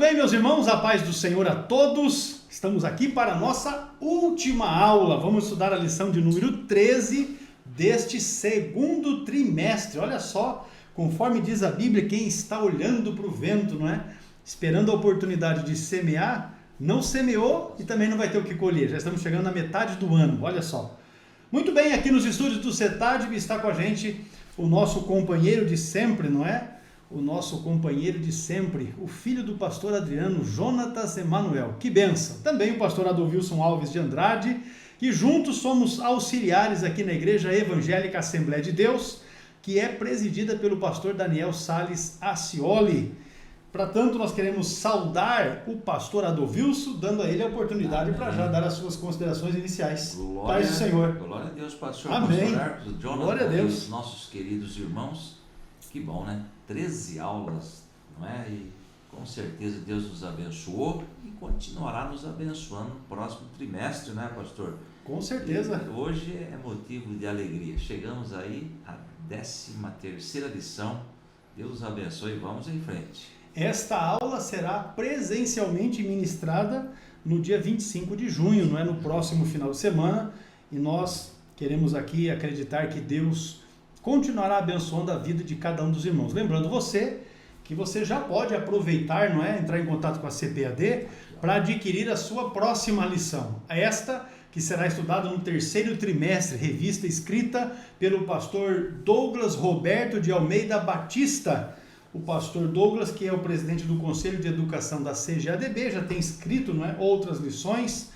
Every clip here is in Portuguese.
bem, meus irmãos, a paz do Senhor a todos. Estamos aqui para a nossa última aula. Vamos estudar a lição de número 13 deste segundo trimestre. Olha só, conforme diz a Bíblia, quem está olhando para o vento, não é? Esperando a oportunidade de semear, não semeou e também não vai ter o que colher. Já estamos chegando na metade do ano, olha só. Muito bem, aqui nos estúdios do CETAD está com a gente o nosso companheiro de sempre, não é? O nosso companheiro de sempre, o filho do pastor Adriano, Jonatas Emanuel. Que benção! Também o pastor Adolvilson Alves de Andrade, que juntos somos auxiliares aqui na Igreja Evangélica Assembleia de Deus, que é presidida pelo pastor Daniel Sales Acioli. Para tanto, nós queremos saudar o pastor Adolvilson, dando a ele a oportunidade para já dar as suas considerações iniciais. Paz do Senhor. Glória a Deus, pastor. Amém. Pastor Jonathan, Glória a Deus. E os nossos queridos irmãos. Que bom, né? 13 aulas, não é? E com certeza Deus nos abençoou e continuará nos abençoando no próximo trimestre, né, pastor? Com certeza. E hoje é motivo de alegria. Chegamos aí à 13ª lição. Deus nos abençoe e vamos em frente. Esta aula será presencialmente ministrada no dia 25 de junho, não é? No próximo final de semana. E nós queremos aqui acreditar que Deus continuará abençoando a vida de cada um dos irmãos. Lembrando você que você já pode aproveitar, não é? Entrar em contato com a CPAD para adquirir a sua próxima lição. Esta que será estudada no terceiro trimestre, revista escrita pelo pastor Douglas Roberto de Almeida Batista. O pastor Douglas, que é o presidente do Conselho de Educação da CGADB, já tem escrito, não é, outras lições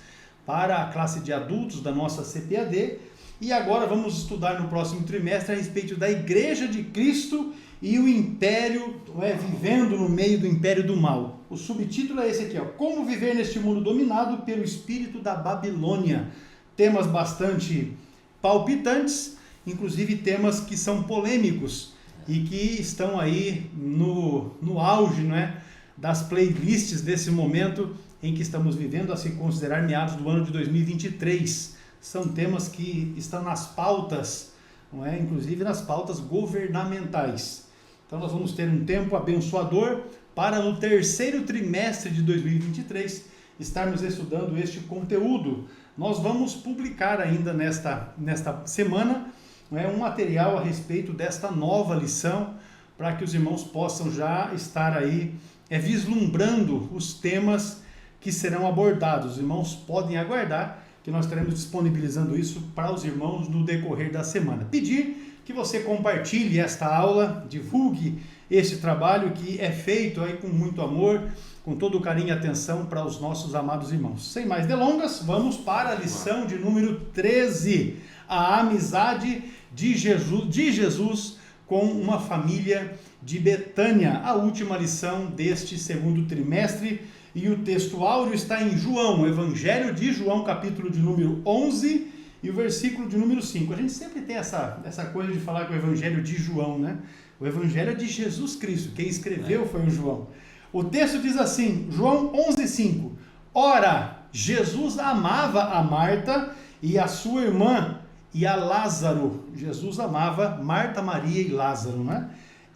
para a classe de adultos da nossa CPAD. E agora vamos estudar no próximo trimestre a respeito da Igreja de Cristo e o Império, não é, vivendo no meio do Império do Mal. O subtítulo é esse aqui, ó, Como viver neste mundo dominado pelo espírito da Babilônia. Temas bastante palpitantes, inclusive temas que são polêmicos e que estão aí no auge, não é, das playlists desse momento em que estamos vivendo, a se considerar meados do ano de 2023. São temas que estão nas pautas, não é? Inclusive nas pautas governamentais. Então nós vamos ter um tempo abençoador para no terceiro trimestre de 2023 estarmos estudando este conteúdo. Nós vamos publicar ainda nesta semana, não é, um material a respeito desta nova lição, para que os irmãos possam já estar aí vislumbrando os temas que serão abordados. Os irmãos podem aguardar que nós estaremos disponibilizando isso para os irmãos no decorrer da semana. Pedir que você compartilhe esta aula, divulgue este trabalho que é feito aí com muito amor, com todo o carinho e atenção para os nossos amados irmãos. Sem mais delongas, vamos para a lição de número 13, a amizade de Jesus com uma família de Betânia, a última lição deste segundo trimestre. E o texto áureo está em João, o Evangelho de João, capítulo de número 11 e o versículo de número 5. A gente sempre tem essa coisa de falar que o Evangelho de João, né? O Evangelho é de Jesus Cristo, quem escreveu foi o João. O texto diz assim, João 11:5. Ora, Jesus amava a Marta e a sua irmã e a Lázaro. Jesus amava Marta, Maria e Lázaro, né?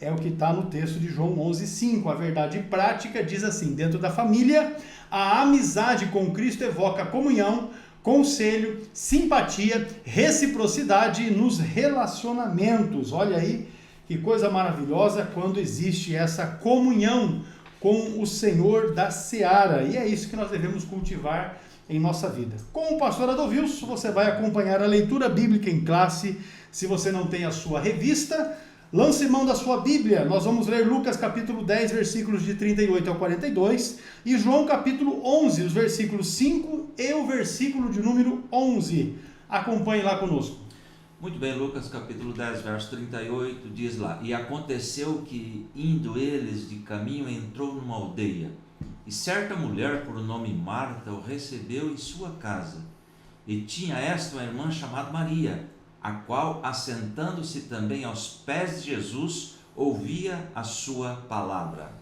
É o que está no texto de João 11:5. A verdade prática diz assim, dentro da família, a amizade com Cristo evoca comunhão, conselho, simpatia, reciprocidade nos relacionamentos. Olha aí que coisa maravilhosa quando existe essa comunhão com o Senhor da Seara. E é isso que nós devemos cultivar em nossa vida. Com o pastor Adolvilson, você vai acompanhar a leitura bíblica em classe. Se você não tem a sua revista, lance mão da sua Bíblia. Nós vamos ler Lucas capítulo 10, versículos de 38 ao 42 e João capítulo 11, os versículos 5 e o versículo de número 11. Acompanhe lá conosco. Muito bem, Lucas capítulo 10, verso 38, diz lá: E aconteceu que, indo eles de caminho, entrou numa aldeia, e certa mulher, por nome Marta, o recebeu em sua casa. E tinha esta uma irmã chamada Maria, a qual, assentando-se também aos pés de Jesus, ouvia a sua palavra.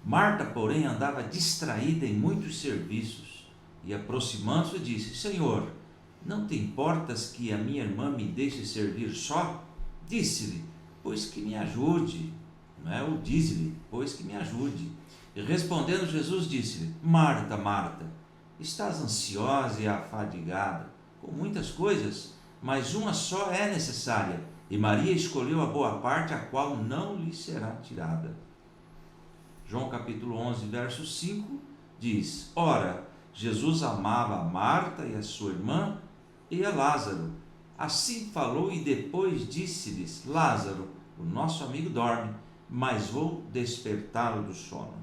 Marta, porém, andava distraída em muitos serviços, e aproximando-se disse: Senhor, não te importas que a minha irmã me deixe servir só? Disse-lhe: pois que me ajude. não é? O dize-lhe, pois que me ajude. E respondendo Jesus disse-lhe: Marta, Marta, estás ansiosa e afadigada com muitas coisas, mas uma só é necessária, e Maria escolheu a boa parte, a qual não lhe será tirada. João capítulo 11, verso 5 diz: Ora, Jesus amava a Marta e a sua irmã e a Lázaro. Assim falou e depois disse-lhes: Lázaro, o nosso amigo dorme, mas vou despertá-lo do sono.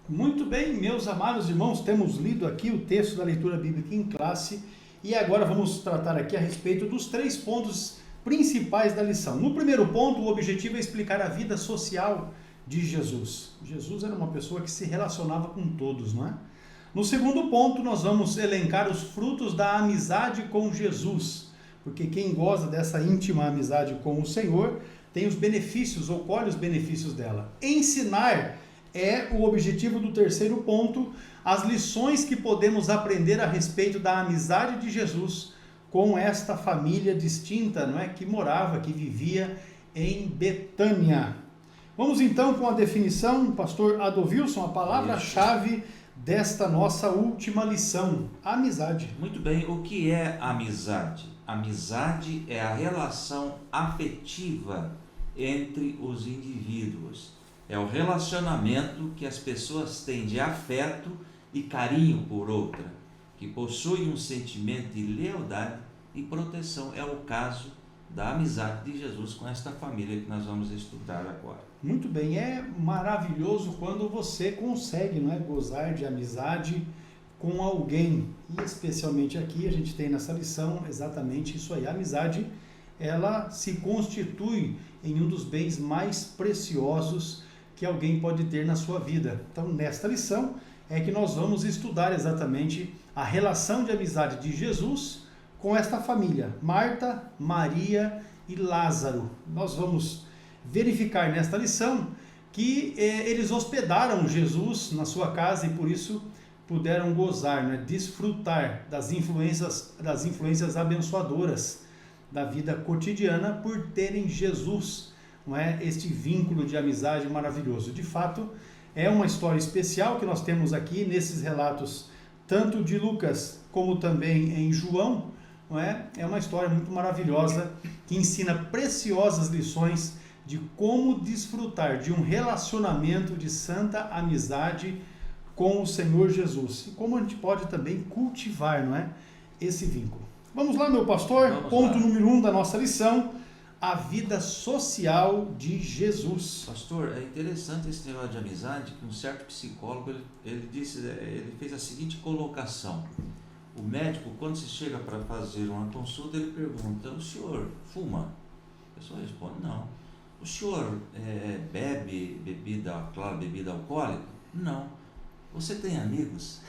Muito bem, meus amados irmãos, temos lido aqui o texto da leitura bíblica em classe e agora vamos tratar aqui a respeito dos 3 pontos principais da lição. No primeiro ponto, o objetivo é explicar a vida social de Jesus. Jesus era uma pessoa que se relacionava com todos, não é? No segundo ponto, nós vamos elencar os frutos da amizade com Jesus, porque quem goza dessa íntima amizade com o Senhor tem os benefícios, ou colhe os benefícios dela. Ensinar é o objetivo do terceiro ponto, as lições que podemos aprender a respeito da amizade de Jesus com esta família distinta, não é? Que morava, que vivia em Betânia. Vamos então com a definição, pastor Adolfilson, a palavra-chave desta nossa última lição, amizade. Muito bem, o que é amizade? Amizade é a relação afetiva entre os indivíduos. É o relacionamento que as pessoas têm de afeto e carinho por outra, que possui um sentimento de lealdade e proteção. É o caso da amizade de Jesus com esta família que nós vamos estudar agora. Muito bem, é maravilhoso quando você consegue, não é, gozar de amizade com alguém. E especialmente aqui a gente tem nessa lição exatamente isso aí. A amizade, ela se constitui em um dos bens mais preciosos que alguém pode ter na sua vida. Então, nesta lição é que nós vamos estudar exatamente a relação de amizade de Jesus com esta família, Marta, Maria e Lázaro. Nós vamos verificar nesta lição que eles hospedaram Jesus na sua casa e por isso puderam gozar, né, desfrutar das influências abençoadoras da vida cotidiana por terem Jesus, não é, este vínculo de amizade maravilhoso. De fato, é uma história especial que nós temos aqui nesses relatos, tanto de Lucas como também em João, não é? É uma história muito maravilhosa que ensina preciosas lições de como desfrutar de um relacionamento de santa amizade com o Senhor Jesus e como a gente pode também cultivar, não é, esse vínculo. Vamos lá, meu pastor, ponto número 1 da nossa lição, a vida social de Jesus. Pastor, é interessante esse negócio de amizade, que um certo psicólogo, ele fez a seguinte colocação: o médico, quando se chega para fazer uma consulta, ele pergunta: o senhor fuma? A pessoa responde: não. O senhor bebe bebida alcoólica? Não. Você tem amigos?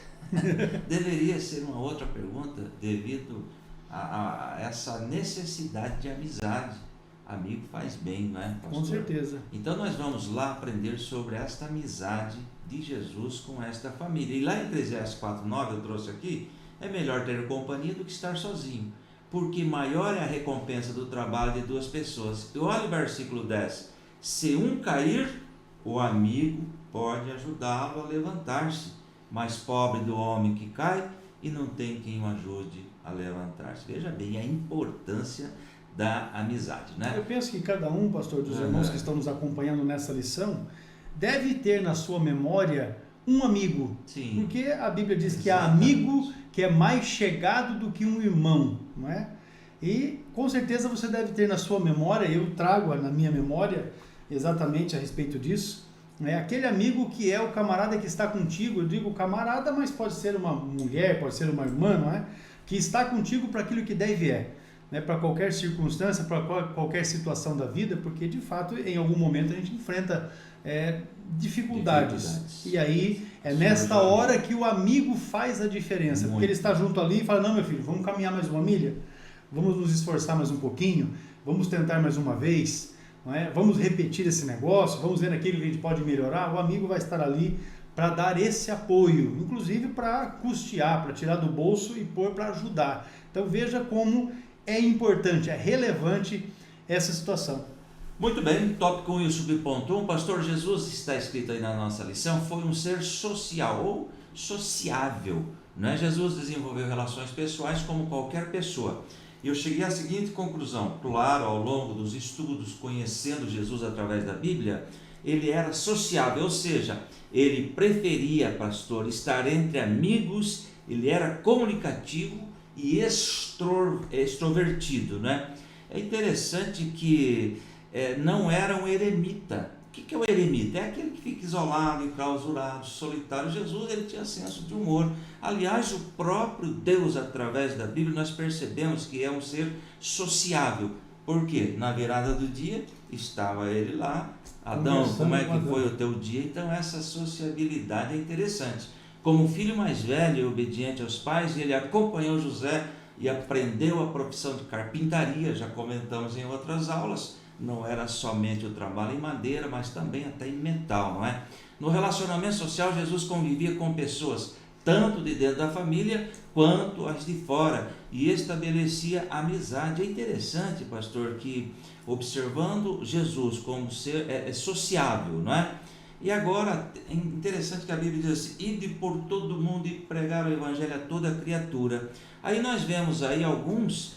Deveria ser uma outra pergunta devido a essa necessidade de amizade. Amigo faz bem, não é, pastor? Com certeza. Então nós vamos lá aprender sobre esta amizade de Jesus com esta família. E lá em Eclesiastes 4:9 eu trouxe aqui: é melhor ter companhia do que estar sozinho, porque maior é a recompensa do trabalho de 2 pessoas. E olha o versículo 10. Se um cair, o amigo pode ajudá-lo a levantar-se, mas pobre do homem que cai e não tem quem o ajude a levantar-se. Veja bem a importância da amizade, né? Eu penso que cada um, pastor, dos irmãos que estão nos acompanhando nessa lição, deve ter na sua memória um amigo. Sim. Porque a Bíblia diz que há Exatamente. amigo que é mais chegado do que um irmão, não é? E com certeza você deve ter na sua memória, eu trago na minha memória exatamente a respeito disso, é aquele amigo que é o camarada que está contigo. Eu digo camarada, mas pode ser uma mulher, pode ser uma irmã, não é? Que está contigo para aquilo que deve né? Para qualquer circunstância, para qualquer situação da vida, porque de fato em algum momento a gente enfrenta dificuldades. E aí é nesta hora que o amigo faz a diferença, porque ele está junto ali e fala: não, meu filho, vamos caminhar mais uma milha, vamos nos esforçar mais um pouquinho, vamos tentar mais uma vez, não é? Vamos repetir esse negócio, vamos ver naquilo que a gente pode melhorar. O amigo vai estar ali para dar esse apoio, inclusive para custear, para tirar do bolso e pôr para ajudar. Então veja como é importante, é relevante essa situação. Muito bem, tópico 1 e o subponto 1. Pastor, Jesus, está escrito aí na nossa lição, foi um ser social ou sociável. Não é? Jesus desenvolveu relações pessoais como qualquer pessoa. E eu cheguei à seguinte conclusão: claro, ao longo dos estudos, conhecendo Jesus através da Bíblia, ele era sociável, ou seja, ele preferia, pastor, estar entre amigos, ele era comunicativo e extrovertido, né? É interessante que não era um eremita. O que é o eremita? É aquele que fica isolado, enclausurado, solitário. Jesus, ele tinha senso de humor. Aliás, o próprio Deus, através da Bíblia, nós percebemos que é um ser sociável. Por quê? Na virada do dia, estava ele lá. Adão, como é que foi o teu dia? Então, essa sociabilidade é interessante. Como filho mais velho e obediente aos pais, ele acompanhou José e aprendeu a profissão de carpintaria. Já comentamos em outras aulas. Não era somente o trabalho em madeira, mas também até em metal, não é? No relacionamento social, Jesus convivia com pessoas, tanto de dentro da família, quanto as de fora, e estabelecia amizade. É interessante, pastor, que observando Jesus como ser sociável, não é? E agora, é interessante que a Bíblia diz assim: ide por todo mundo e pregar o evangelho a toda criatura. Aí nós vemos aí alguns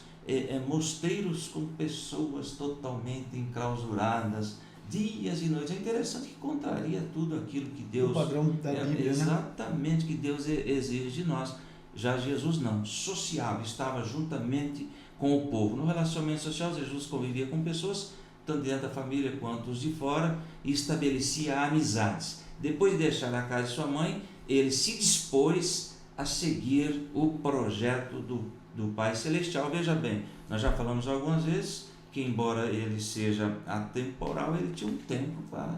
mosteiros com pessoas totalmente enclausuradas, dias e noites. É interessante que contraria tudo aquilo que Deus... O padrão da Bíblia, exatamente, que Deus exige de nós. Já Jesus não, sociável, estava juntamente com o povo. No relacionamento social, Jesus convivia com pessoas, tanto dentro da família quanto os de fora, e estabelecia amizades. Depois de deixar a casa de sua mãe, ele se dispôs a seguir o projeto do Pai Celestial. Veja bem, nós já falamos algumas vezes que, embora ele seja atemporal, ele tinha um tempo para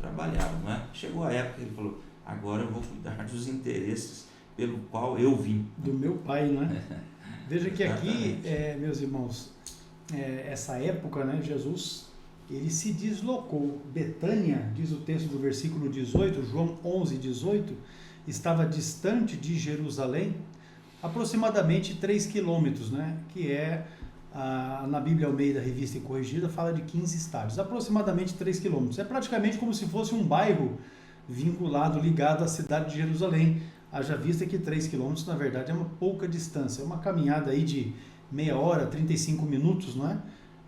trabalhar, não é? Chegou a época que ele falou: agora eu vou cuidar dos interesses pelo qual eu vim. Do meu pai, não é? Veja que aqui, meus irmãos, essa época, né, Jesus, ele se deslocou. Betânia, diz o texto do versículo 18, João 11, 18, estava distante de Jerusalém aproximadamente 3 quilômetros, né? Que na Bíblia Almeida, Revista e Corrigida, fala de 15 estádios, aproximadamente 3 quilômetros. É praticamente como se fosse um bairro vinculado, ligado à cidade de Jerusalém. Haja vista que 3 quilômetros, na verdade, é uma pouca distância, é uma caminhada aí de meia hora, 35 minutos, não é?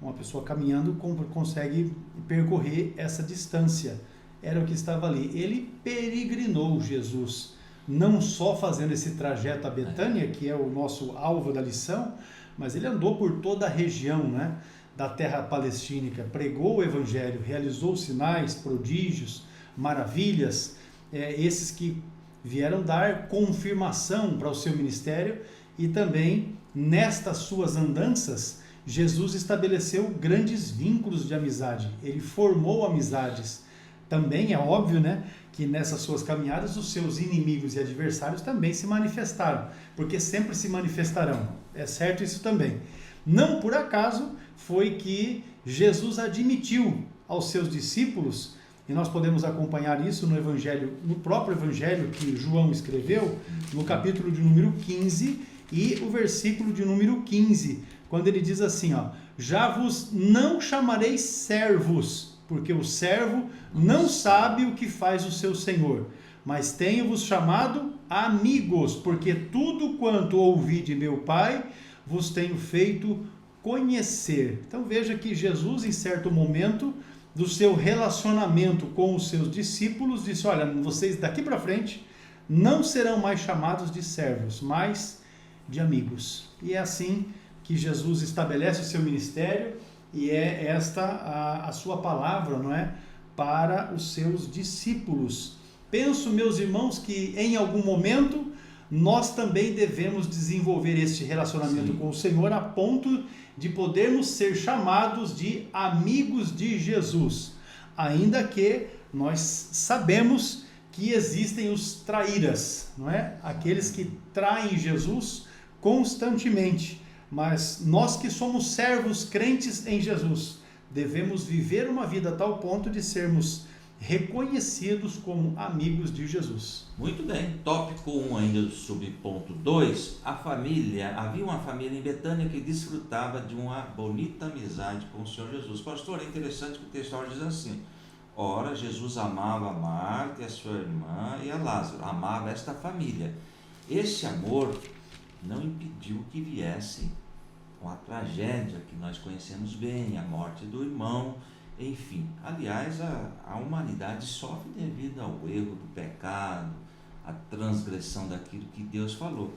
Uma pessoa caminhando consegue percorrer essa distância. Era o que estava ali. Ele peregrinou, Jesus, não só fazendo esse trajeto a Betânia, que é o nosso alvo da lição, mas ele andou por toda a região, né, da terra palestínica, pregou o evangelho, realizou sinais, prodígios, maravilhas, esses que vieram dar confirmação para o seu ministério. E também, nestas suas andanças, Jesus estabeleceu grandes vínculos de amizade, ele formou amizades. Também é óbvio, né, que nessas suas caminhadas os seus inimigos e adversários também se manifestaram, porque sempre se manifestarão, é certo isso também. Não por acaso foi que Jesus admitiu aos seus discípulos, e nós podemos acompanhar isso no Evangelho, no próprio Evangelho que João escreveu, no capítulo de número 15 e o versículo de número 15, quando ele diz assim, ó: já vos não chamarei servos, porque o servo não sabe o que faz o seu senhor, mas tenho-vos chamado amigos, porque tudo quanto ouvi de meu Pai vos tenho feito conhecer. Então veja que Jesus, em certo momento do seu relacionamento com os seus discípulos, disse: olha, vocês daqui para frente não serão mais chamados de servos, mas de amigos. E é assim que Jesus estabelece o seu ministério, e é esta a sua palavra, não é, para os seus discípulos. Penso, meus irmãos, que em algum momento nós também devemos desenvolver este relacionamento com o Senhor, a ponto de podermos ser chamados de amigos de Jesus, ainda que nós sabemos que existem os traíras, não é? Aqueles que traem Jesus constantemente. Mas nós que somos servos crentes em Jesus, devemos viver uma vida a tal ponto de sermos reconhecidos como amigos de Jesus. Muito bem, tópico 1 ainda do subponto 2, havia uma família em Betânia que desfrutava de uma bonita amizade com o Senhor Jesus. Pastor, é interessante que o texto diz assim: ora, Jesus amava a Marta e a sua irmã e a Lázaro, amava esta família. Esse amor não impediu que viesse com a tragédia que nós conhecemos bem, a morte do irmão, enfim. Aliás, a humanidade sofre devido ao erro do pecado, a transgressão daquilo que Deus falou.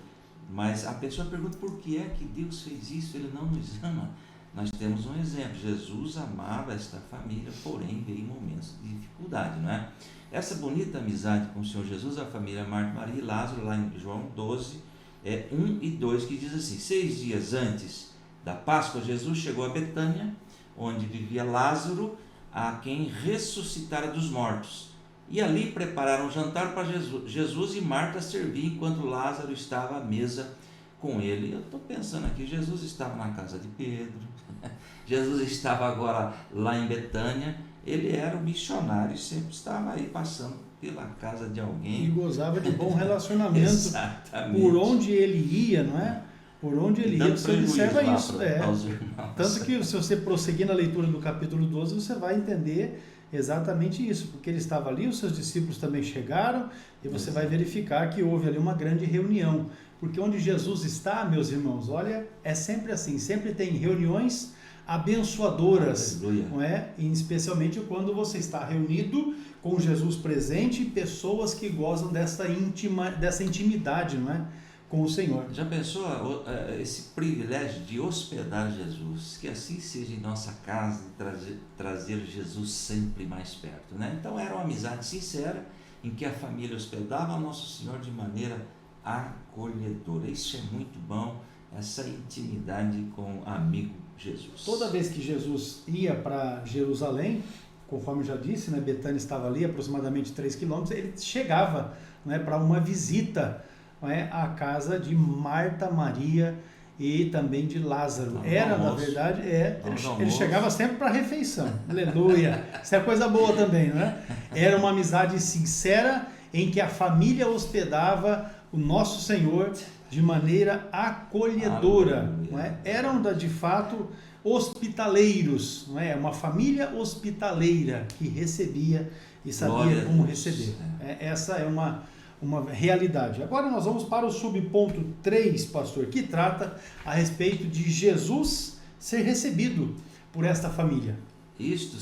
Mas a pessoa pergunta por que é que Deus fez isso, Ele não nos ama. Nós temos um exemplo: Jesus amava esta família, porém veio momentos de dificuldade, não é? Essa bonita amizade com o Senhor Jesus, a família Marta, Maria e Lázaro, lá em João 12, 1 e 2, que diz assim: 6 dias antes da Páscoa, Jesus chegou a Betânia, onde vivia Lázaro, a quem ressuscitara dos mortos. E ali prepararam um jantar para Jesus e Marta servia enquanto Lázaro estava à mesa com ele. Eu estou pensando aqui, Jesus estava na casa de Pedro, Jesus estava agora lá em Betânia, ele era um missionário e sempre estava aí passando pela casa de alguém. E gozava de bom relacionamento. Exatamente. Por onde ele ia, não é? Por onde ele ia, você observa isso. Tanto que se você prosseguir na leitura do capítulo 12, você vai entender exatamente isso, porque ele estava ali, os seus discípulos também chegaram, e você vai verificar que houve ali uma grande reunião, porque onde Jesus está, meus irmãos, olha, é sempre assim, sempre tem reuniões abençoadoras, não é? E especialmente quando você está reunido com Jesus presente, pessoas que gozam dessa intimidade, não é? Com o Senhor. Já pensou esse privilégio de hospedar Jesus? Que assim seja em nossa casa, e trazer Jesus sempre mais perto, né? Então era uma amizade sincera em que a família hospedava Nosso Senhor de maneira acolhedora. Isso é muito bom, essa intimidade com o amigo Jesus. Toda vez que Jesus ia para Jerusalém, conforme eu já disse, né, Betânia estava ali, aproximadamente 3 quilômetros, ele chegava, né, para uma visita, à casa de Marta, Maria e também de Lázaro. Na verdade, ele chegava sempre para a refeição. Aleluia! Isso é coisa boa também, né? Era uma amizade sincera em que a família hospedava o nosso Senhor de maneira acolhedora. Não é? Eram, de fato, hospitaleiros. Não é? Uma família hospitaleira que recebia e sabia como receber. Essa é uma realidade. Agora nós vamos para o subponto 3, pastor, que trata a respeito de Jesus ser recebido por esta família. Isto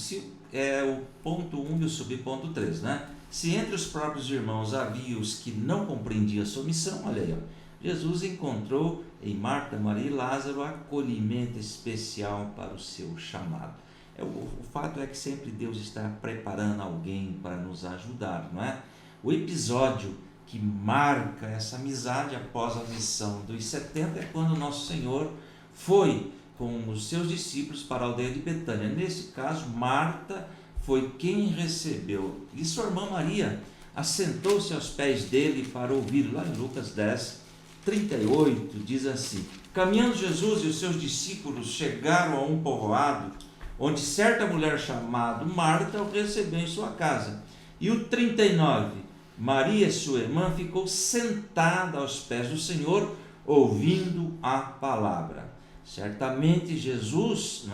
é o ponto 1 e o subponto 3, né? Se entre os próprios irmãos havia os que não compreendiam a sua missão, olha aí, Jesus encontrou em Marta, Maria e Lázaro acolhimento especial para o seu chamado. O fato é que sempre Deus está preparando alguém para nos ajudar, não é? O episódio que marca essa amizade após a missão dos 70 é quando Nosso Senhor foi com os seus discípulos para a aldeia de Betânia. Nesse caso, Marta foi quem recebeu, e sua irmã Maria assentou-se aos pés dele para ouvir. Lá em Lucas 10, 38, diz assim: caminhando Jesus e os seus discípulos chegaram a um povoado, onde certa mulher chamada Marta o recebeu em sua casa. E o 39, Maria, sua irmã, ficou sentada aos pés do Senhor, ouvindo a palavra. Certamente Jesus,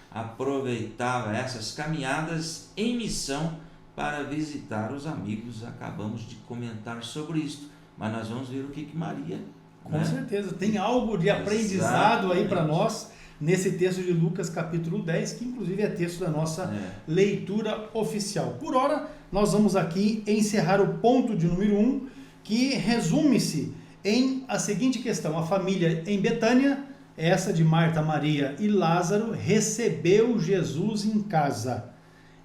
aproveitava essas caminhadas em missão para visitar os amigos. Acabamos de comentar sobre isso, mas nós vamos ver o que Maria... Com certeza, tem algo de aprendizado aí para nós nesse texto de Lucas capítulo 10, que inclusive é texto da nossa leitura oficial. Por ora, nós vamos aqui encerrar o ponto de número 1, que resume-se em a seguinte questão: a família em Betânia, essa de Marta, Maria e Lázaro, recebeu Jesus em casa.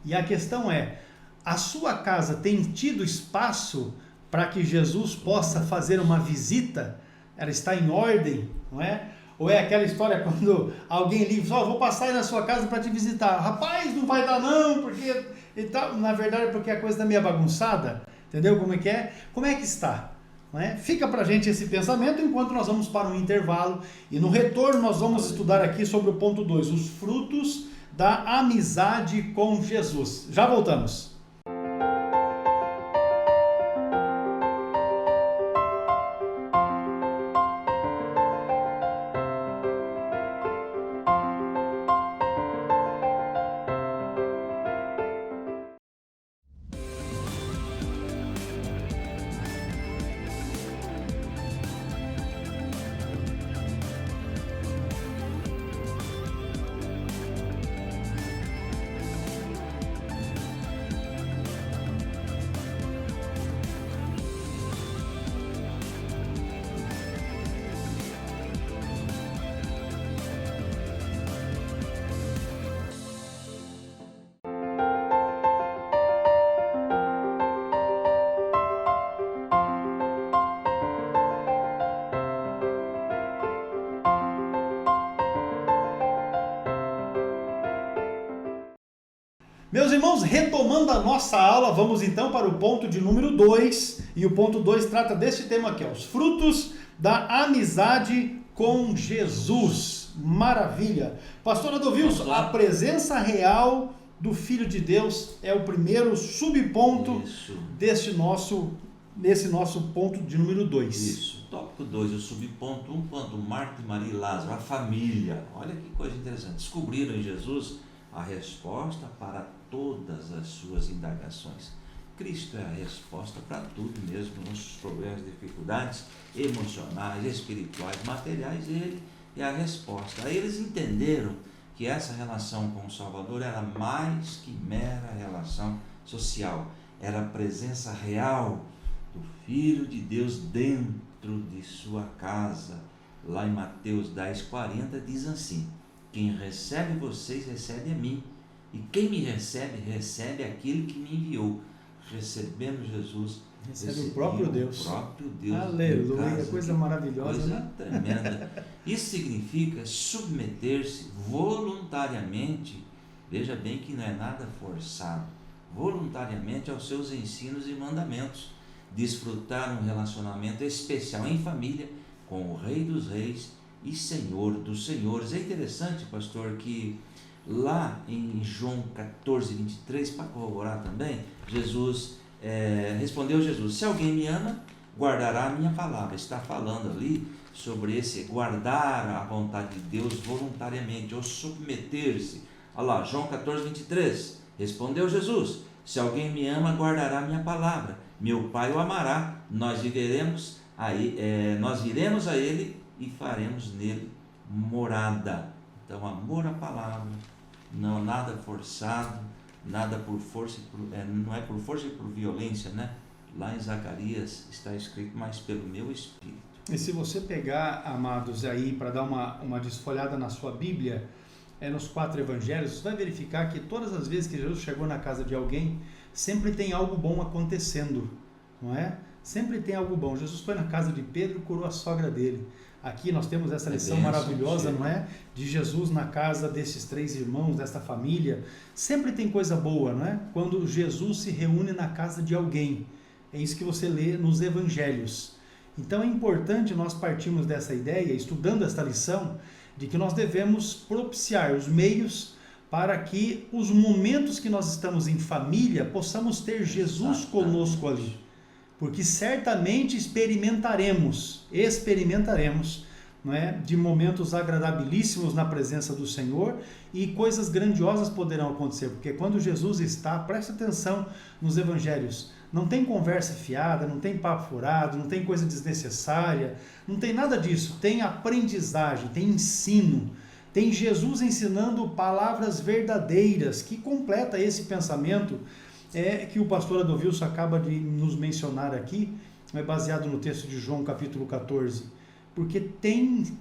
E a questão é: a sua casa tem tido espaço para que Jesus possa fazer uma visita? Ela está em ordem, não é? Ou é aquela história quando alguém liga e fala: vou passar aí na sua casa para te visitar. Rapaz, não vai dar não, porque... E tal. Na verdade é porque a coisa está meio bagunçada. Entendeu como é que é? Como é que está? Não é? Fica para a gente esse pensamento enquanto nós vamos para um intervalo. E no retorno nós vamos estudar aqui sobre o ponto 2, os frutos da amizade com Jesus. Já voltamos. Meus irmãos, retomando a nossa aula, vamos então para o ponto de número 2. E o ponto 2 trata deste tema aqui, ó, os frutos da amizade com Jesus. Maravilha. Pastor Adilson, a presença real do Filho de Deus é o primeiro subponto nesse nosso ponto de número 2. Isso. Tópico 2, o subponto 1, quando Marta e Maria e Lázaro, a família. Olha que coisa interessante. Descobriram em Jesus a resposta para todas as suas indagações. Cristo é a resposta para tudo mesmo, nossos problemas, dificuldades emocionais, espirituais, materiais, Ele é a resposta. Aí eles entenderam que essa relação com o Salvador era mais que mera relação social, era a presença real do Filho de Deus dentro de sua casa. Lá em Mateus 10:40 diz assim: quem recebe vocês, recebe a mim, e quem me recebe, recebe aquele que me enviou. Recebendo Jesus, recebe o próprio Deus. Aleluia, coisa maravilhosa, coisa, né? Tremenda. Isso significa submeter-se voluntariamente, veja bem que não é nada forçado, voluntariamente aos seus ensinos e mandamentos, desfrutar um relacionamento especial em família com o Rei dos Reis e Senhor dos Senhores. É interessante, pastor, que lá em João 14:23, para corroborar também, respondeu Jesus: se alguém me ama, guardará a minha palavra. Está falando ali sobre esse guardar a vontade de Deus voluntariamente, ou submeter-se. Olha lá, João 14:23, respondeu Jesus: se alguém me ama, guardará a minha palavra. Meu Pai o amará, nós viremos a ele e faremos nele morada. Então, amor à palavra, não nada forçado, nada por força, não é por força e por violência, né? Lá em Zacarias está escrito: mas pelo meu Espírito. E se você pegar, amados, aí para dar uma desfolhada na sua Bíblia, nos 4 evangelhos, você vai verificar que todas as vezes que Jesus chegou na casa de alguém, sempre tem algo bom acontecendo, não é? Sempre tem algo bom. Jesus foi na casa de Pedro e curou a sogra dele. Aqui nós temos essa lição maravilhosa, não é? De Jesus na casa desses 3 irmãos, desta família. Sempre tem coisa boa, não é? Quando Jesus se reúne na casa de alguém. É isso que você lê nos evangelhos. Então é importante nós partirmos dessa ideia, estudando esta lição, de que nós devemos propiciar os meios para que os momentos que nós estamos em família possamos ter Jesus conosco ali. Porque certamente experimentaremos, não é, de momentos agradabilíssimos na presença do Senhor, e coisas grandiosas poderão acontecer, porque quando Jesus está, preste atenção nos evangelhos, não tem conversa fiada, não tem papo furado, não tem coisa desnecessária, não tem nada disso, tem aprendizagem, tem ensino, tem Jesus ensinando palavras verdadeiras, que completa esse pensamento que o pastor Adilson acaba de nos mencionar aqui, baseado no texto de João capítulo 14, porque tem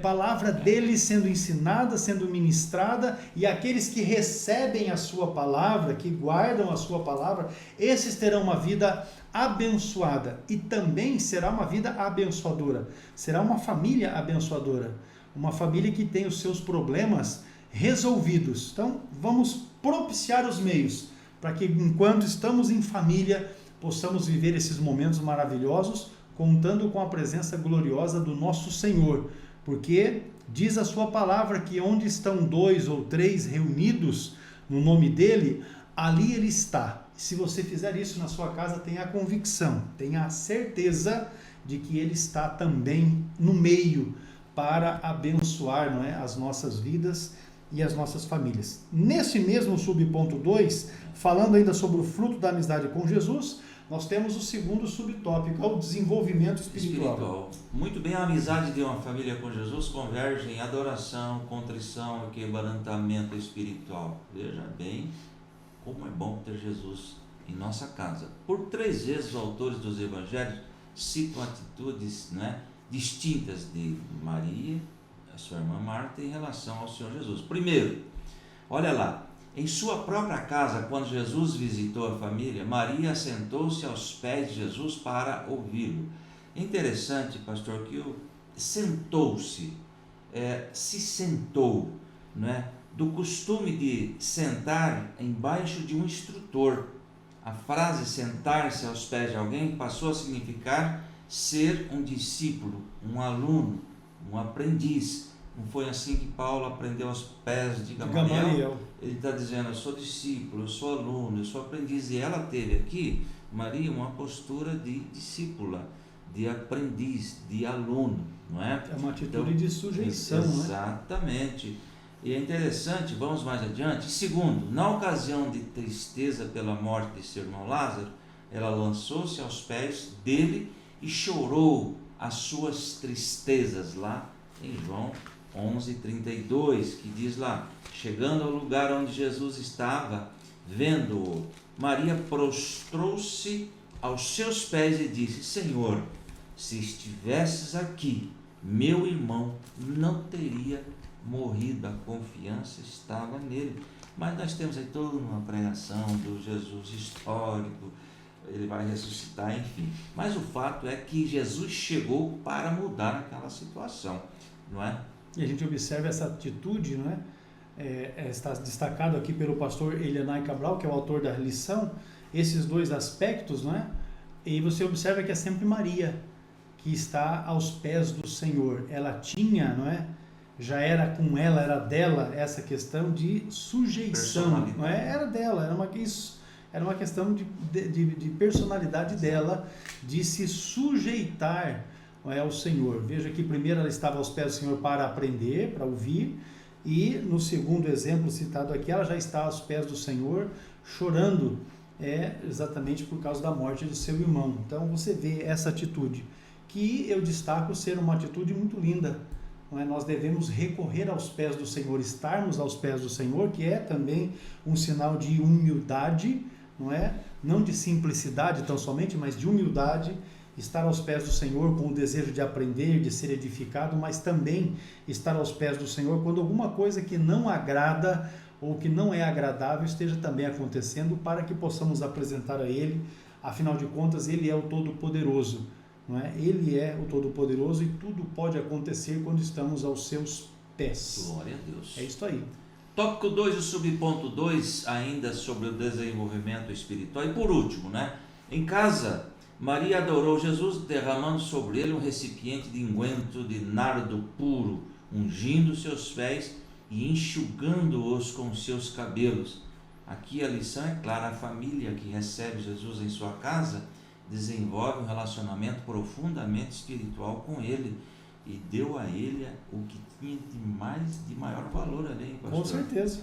palavra dele sendo ensinada, sendo ministrada, e aqueles que recebem a sua palavra, que guardam a sua palavra, esses terão uma vida abençoada, e também será uma vida abençoadora, será uma família abençoadora, uma família que tem os seus problemas resolvidos. Então vamos propiciar os meios para que, enquanto estamos em família, possamos viver esses momentos maravilhosos, contando com a presença gloriosa do nosso Senhor, porque diz a sua palavra que onde estão 2 ou 3 reunidos no nome dele, ali ele está. Se você fizer isso na sua casa, tenha a convicção, tenha a certeza de que ele está também no meio para abençoar, não é, as nossas vidas e as nossas famílias. Nesse mesmo subponto 2, falando ainda sobre o fruto da amizade com Jesus, nós temos o segundo subtópico, o desenvolvimento espiritual. Muito bem, a amizade de uma família com Jesus converge em adoração, contrição e quebrantamento espiritual. Veja bem como é bom ter Jesus em nossa casa. Por 3 vezes os autores dos evangelhos citam atitudes, distintas de Maria, a sua irmã Marta, em relação ao Senhor Jesus. Primeiro, olha lá, em sua própria casa, quando Jesus visitou a família, Maria sentou-se aos pés de Jesus para ouvi-lo. É interessante, pastor, que sentou-se, se sentou, do costume de sentar embaixo de um instrutor. A frase sentar-se aos pés de alguém passou a significar ser um discípulo, um aluno, um aprendiz. Não foi assim que Paulo aprendeu aos pés de Gamaliel? Ele está dizendo, eu sou discípulo, eu sou aluno, eu sou aprendiz. E ela teve aqui, Maria, uma postura de discípula, de aprendiz, de aluno, não é? É uma atitude de sujeição, exatamente. Né? E é interessante, vamos mais adiante. Segundo, na ocasião de tristeza pela morte de seu irmão Lázaro, ela lançou-se aos pés dele e chorou as suas tristezas, lá em João 11:32, que diz lá, chegando ao lugar onde Jesus estava, vendo-o, Maria prostrou-se aos seus pés e disse, Senhor, se estivesses aqui, meu irmão não teria morrido, a confiança estava nele. Mas nós temos aí toda uma pregação do Jesus histórico, ele vai ressuscitar, enfim. Mas o fato é que Jesus chegou para mudar aquela situação, não é? E a gente observa essa atitude, não é? Está destacado aqui pelo pastor Elianai Cabral, que é o autor da lição, esses dois aspectos, não é? E você observa que é sempre Maria que está aos pés do Senhor. Ela tinha, não é? Já era com ela, era dela essa questão de sujeição, não é? Era dela, era uma questão de personalidade dela, de se sujeitar, não é, ao Senhor. Veja que primeiro ela estava aos pés do Senhor para aprender, para ouvir, e no segundo exemplo citado aqui, ela já está aos pés do Senhor, chorando, exatamente por causa da morte do seu irmão. Então você vê essa atitude, que eu destaco ser uma atitude muito linda. Não é? Nós devemos recorrer aos pés do Senhor, estarmos aos pés do Senhor, que é também um sinal de humildade, não é? Não de simplicidade tão somente, mas de humildade, estar aos pés do Senhor com o desejo de aprender, de ser edificado, mas também estar aos pés do Senhor quando alguma coisa que não agrada ou que não é agradável esteja também acontecendo, para que possamos apresentar a Ele. Afinal de contas, Ele é o Todo-Poderoso. Não é? Ele é o Todo-Poderoso e tudo pode acontecer quando estamos aos seus pés. Glória a Deus. É isso aí. Tópico 2, o subponto 2, ainda sobre o desenvolvimento espiritual. E por último, né? Em casa, Maria adorou Jesus, derramando sobre ele um recipiente de unguento de nardo puro, ungindo seus pés e enxugando-os com seus cabelos. Aqui a lição é clara, a família que recebe Jesus em sua casa desenvolve um relacionamento profundamente espiritual com ele e deu a ele o que tinha de maior valor ali, pastor. Com certeza.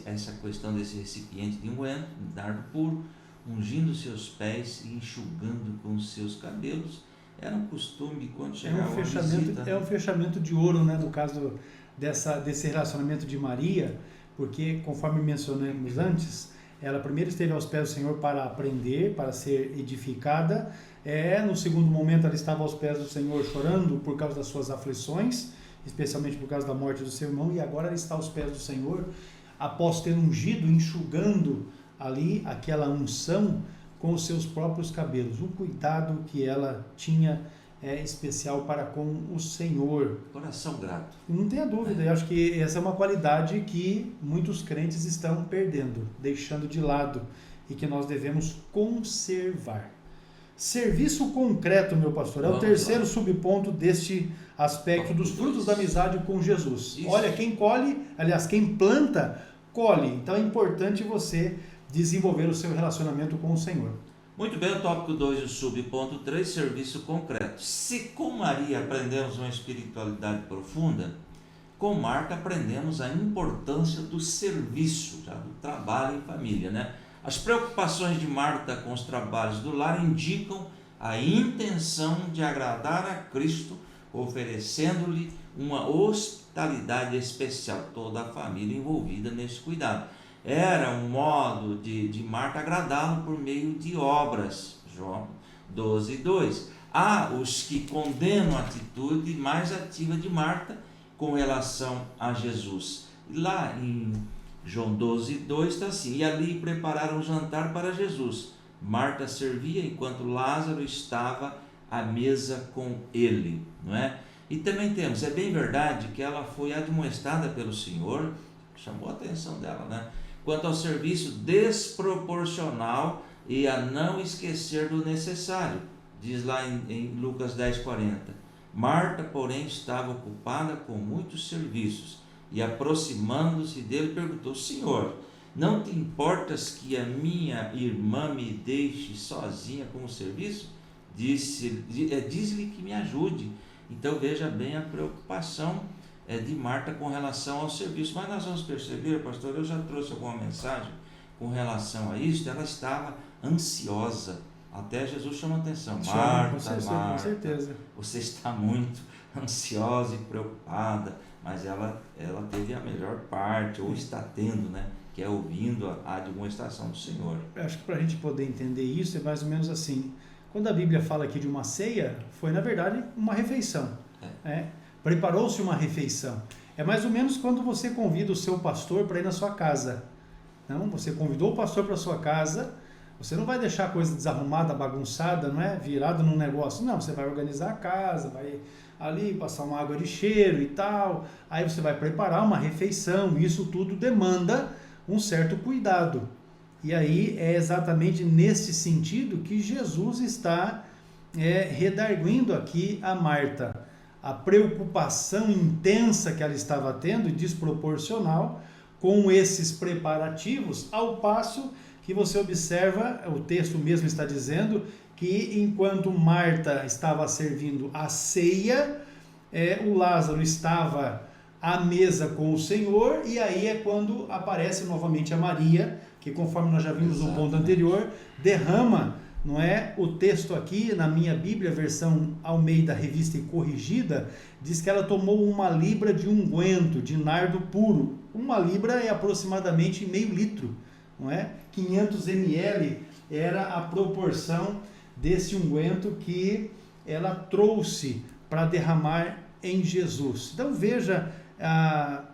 Essa questão desse recipiente de unguento, de nardo puro, ungindo seus pés e enxugando com seus cabelos, era um costume quando chegava uma visita. É um fechamento de ouro, né, no caso desse relacionamento de Maria, porque, conforme mencionamos antes, ela primeiro esteve aos pés do Senhor para aprender, para ser edificada. No segundo momento, ela estava aos pés do Senhor chorando por causa das suas aflições, especialmente por causa da morte do seu irmão. E agora ela está aos pés do Senhor, após ter ungido, enxugando ali aquela unção com os seus próprios cabelos. Um cuidado que ela tinha especial para com o Senhor. Coração grato. Não tenha dúvida, eu acho que essa é uma qualidade que muitos crentes estão perdendo, deixando de lado, e que nós devemos conservar. Serviço concreto, meu pastor, é o terceiro subponto deste aspecto dos frutos da amizade com Jesus. Isso. Olha, quem colhe, aliás, quem planta, colhe. Então é importante você desenvolver o seu relacionamento com o Senhor. Muito bem, o tópico 2, o subponto 3, serviço concreto. Se com Maria aprendemos uma espiritualidade profunda, com Marta aprendemos a importância do serviço, do trabalho em família, né? As preocupações de Marta com os trabalhos do lar indicam a intenção de agradar a Cristo, oferecendo-lhe uma hospitalidade especial, toda a família envolvida nesse cuidado. Era um modo de Marta agradá-lo por meio de obras. João 12:2. Há os que condenam a atitude mais ativa de Marta com relação a Jesus. Lá em João 12:2 está assim: e ali prepararam um jantar para Jesus. Marta servia enquanto Lázaro estava à mesa com ele, não é? E também temos, é bem verdade que ela foi admoestada pelo Senhor, chamou a atenção dela, né? Quanto ao serviço desproporcional e a não esquecer do necessário. Diz lá em Lucas 10:40. Marta, porém, estava ocupada com muitos serviços e, aproximando-se dele, perguntou: Senhor, não te importas que a minha irmã me deixe sozinha com o serviço? Diz-lhe que me ajude. Então veja bem a preocupação de Marta com relação ao serviço. Mas nós vamos perceber, pastor, eu já trouxe alguma mensagem com relação a isso. Ela estava ansiosa. Até Jesus chama a atenção: Marta, Marta, com certeza, você está muito ansiosa e preocupada. Mas ela teve a melhor parte, ou está tendo, né? Que é ouvindo a demonstração do Senhor. Eu acho que para a gente poder entender isso é mais ou menos assim. Quando a Bíblia fala aqui de uma ceia, foi na verdade uma refeição. Preparou-se uma refeição. É mais ou menos quando você convida o seu pastor para ir na sua casa. Não, você convidou o pastor para a sua casa, você não vai deixar a coisa desarrumada, bagunçada, não é? Virada num negócio. Não, você vai organizar a casa, vai ali passar uma água de cheiro e tal. Aí você vai preparar uma refeição. Isso tudo demanda um certo cuidado. E aí é exatamente nesse sentido que Jesus está redarguindo aqui a Marta. A preocupação intensa que ela estava tendo e desproporcional com esses preparativos, ao passo que você observa, o texto mesmo está dizendo que enquanto Marta estava servindo a ceia, o Lázaro estava à mesa com o Senhor, e aí é quando aparece novamente a Maria, que conforme nós já vimos no ponto anterior, derrama, não é? O texto aqui, na minha Bíblia, versão Almeida, revista e corrigida, diz que ela tomou 1 libra de unguento, de nardo puro. 1 libra é aproximadamente meio litro, não é? 500 ml era a proporção desse unguento que ela trouxe para derramar em Jesus. Então veja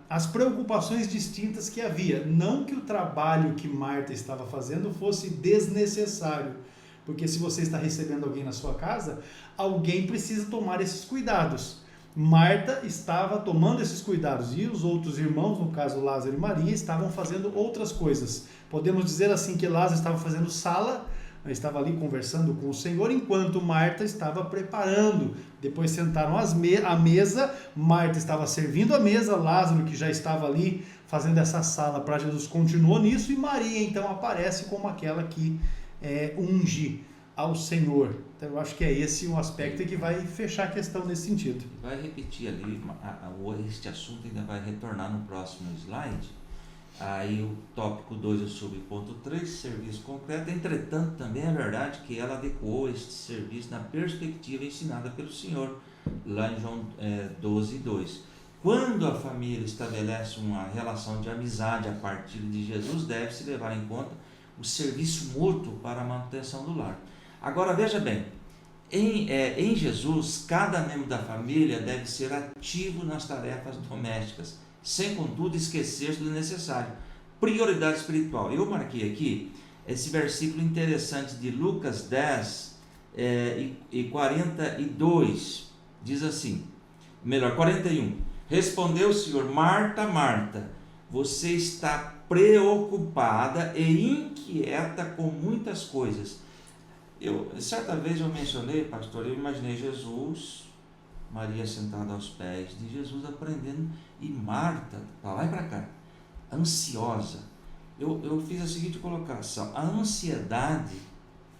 as preocupações distintas que havia. Não que o trabalho que Marta estava fazendo fosse desnecessário, porque se você está recebendo alguém na sua casa, alguém precisa tomar esses cuidados. Marta estava tomando esses cuidados e os outros irmãos, no caso Lázaro e Maria, estavam fazendo outras coisas. Podemos dizer assim que Lázaro estava fazendo sala, estava ali conversando com o Senhor, enquanto Marta estava preparando. Depois sentaram à mesa, Marta estava servindo a mesa, Lázaro, que já estava ali fazendo essa sala para Jesus, continuou nisso, e Maria então aparece como aquela que unge ao Senhor. Então eu acho que é esse um aspecto que vai fechar a questão nesse sentido. Vai repetir ali, este assunto ainda vai retornar no próximo slide. Aí o tópico 2 é sobre ponto 3, serviço concreto. Entretanto, também é verdade que ela adequou este serviço na perspectiva ensinada pelo Senhor, lá em João 12:2. Quando a família estabelece uma relação de amizade a partir de Jesus, deve-se levar em conta o serviço mútuo para a manutenção do lar. Agora veja bem, em Jesus, cada membro da família deve ser ativo nas tarefas domésticas, sem contudo esquecer-se do necessário. Prioridade espiritual. Eu marquei aqui esse versículo interessante de Lucas 10 e 42, diz assim, 41, respondeu o Senhor: Marta, Marta, você está preocupada e inquieta com muitas coisas. Certa vez eu mencionei, pastor, eu imaginei Jesus, Maria sentada aos pés de Jesus aprendendo, e Marta, para lá e para cá, ansiosa. Eu fiz a seguinte colocação: a ansiedade,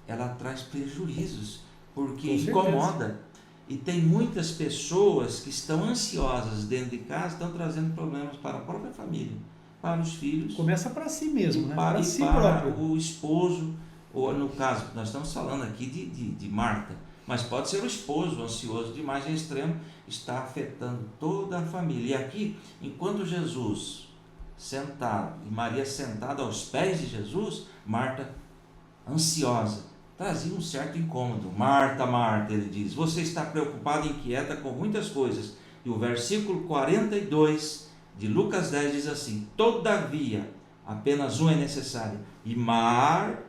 ela traz prejuízos, porque incomoda. E tem muitas pessoas que estão ansiosas dentro de casa, estão trazendo problemas para a própria família, para os filhos. Começa para si mesmo, né? Para si para próprio. O esposo, ou no caso, nós estamos falando aqui de Marta, mas pode ser o esposo ansioso demais em extremo, está afetando toda a família. E aqui, enquanto Jesus sentado e Maria sentada aos pés de Jesus, Marta ansiosa, trazia um certo incômodo. Marta, Marta, ele diz, você está preocupada e inquieta com muitas coisas. E o versículo 42 de Lucas 10 diz assim: todavia, apenas um é necessário, e Maria,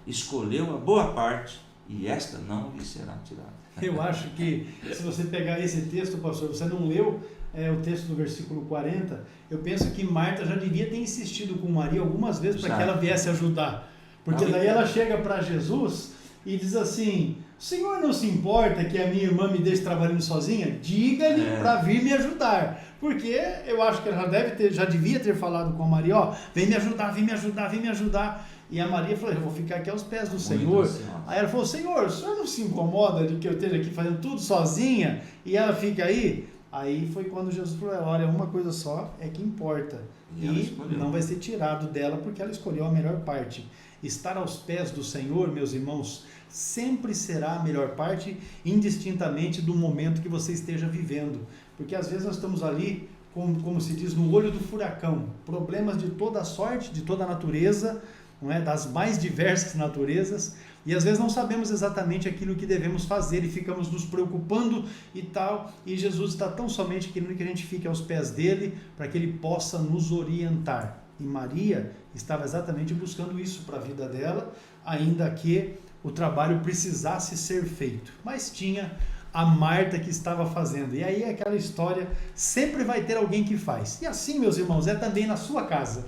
escolheu a boa parte, e esta não lhe será tirada. Eu acho que, se você pegar esse texto, pastor, você não leu o texto do versículo 40, eu penso que Marta já devia ter insistido com Maria algumas vezes para que ela viesse ajudar. Porque daí ela chega para Jesus e diz assim: o senhor não se importa que a minha irmã me deixe trabalhando sozinha? Diga-lhe para vir me ajudar. Porque eu acho que ela já devia ter falado com a Maria: ó, vem me ajudar, vem me ajudar, vem me ajudar. E a Maria falou: eu vou ficar aqui aos pés do Senhor. Aí ela falou: Senhor, o senhor não se incomoda de que eu esteja aqui fazendo tudo sozinha? E ela fica aí? Aí foi quando Jesus falou: olha, uma coisa só é que importa. E não vai ser tirado dela, porque ela escolheu a melhor parte. Estar aos pés do Senhor, meus irmãos, sempre será a melhor parte, indistintamente do momento que você esteja vivendo. Porque às vezes nós estamos ali, como se diz, no olho do furacão. Problemas de toda sorte, de toda natureza, não é? Das mais diversas naturezas, e às vezes não sabemos exatamente aquilo que devemos fazer e ficamos nos preocupando e tal, e Jesus está tão somente querendo que a gente fique aos pés dele para que ele possa nos orientar. E Maria estava exatamente buscando isso para a vida dela, ainda que o trabalho precisasse ser feito, mas tinha a Marta que estava fazendo. E aí aquela história, sempre vai ter alguém que faz. E assim, meus irmãos, é também na sua casa.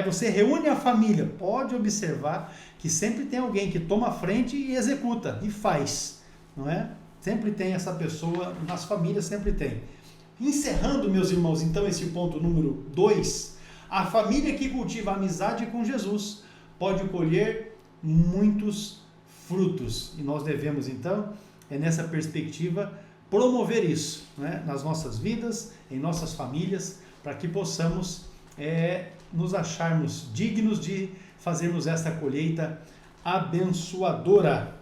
Você reúne a família, pode observar que sempre tem alguém que toma a frente e executa, e faz, não é? Sempre tem essa pessoa, nas famílias sempre tem. Encerrando, meus irmãos, então esse ponto número 2, a família que cultiva a amizade com Jesus pode colher muitos frutos, e nós devemos então, nessa perspectiva, promover isso, né? Nas nossas vidas, em nossas famílias, para que possamos nos acharmos dignos de fazermos essa colheita abençoadora.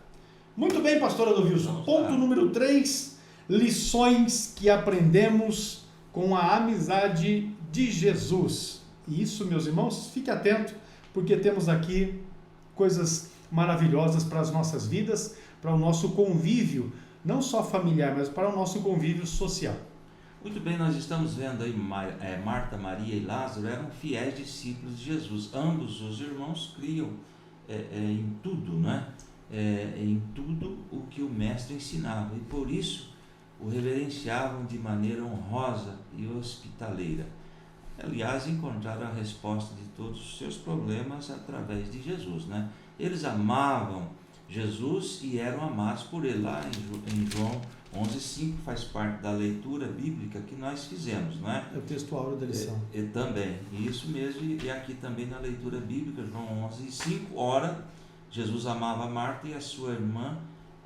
Muito bem, pastor Adolvilson. Ponto número 3, lições que aprendemos com a amizade de Jesus. E isso, meus irmãos, fique atento, porque temos aqui coisas maravilhosas para as nossas vidas, para o nosso convívio, não só familiar, mas para o nosso convívio social. Muito bem, nós estamos vendo aí Marta, Maria e Lázaro eram fiéis discípulos de Jesus. Ambos os irmãos criam em tudo, né? Em tudo o que o mestre ensinava, e por isso o reverenciavam de maneira honrosa e hospitaleira. Aliás, encontraram a resposta de todos os seus problemas através de Jesus, né? Eles amavam Jesus e eram amados por ele. Lá em João 11:5 faz parte da leitura bíblica que nós fizemos, não é? É o texto áureo da lição. Também, isso mesmo, e aqui também na leitura bíblica, João 11:5, ora, Jesus amava a Marta e a sua irmã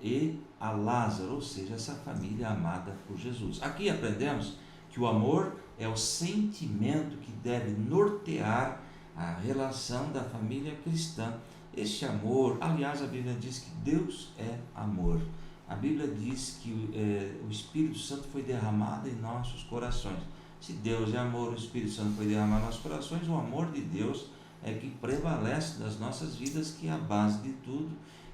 e a Lázaro, ou seja, essa família amada por Jesus. Aqui aprendemos que o amor é o sentimento que deve nortear a relação da família cristã. Este amor, aliás, a Bíblia diz que Deus é amor. A Bíblia diz que o Espírito Santo foi derramado em nossos corações. Se Deus é amor, o Espírito Santo foi derramado em nossos corações, o amor de Deus é que prevalece nas nossas vidas, que é a base de tudo,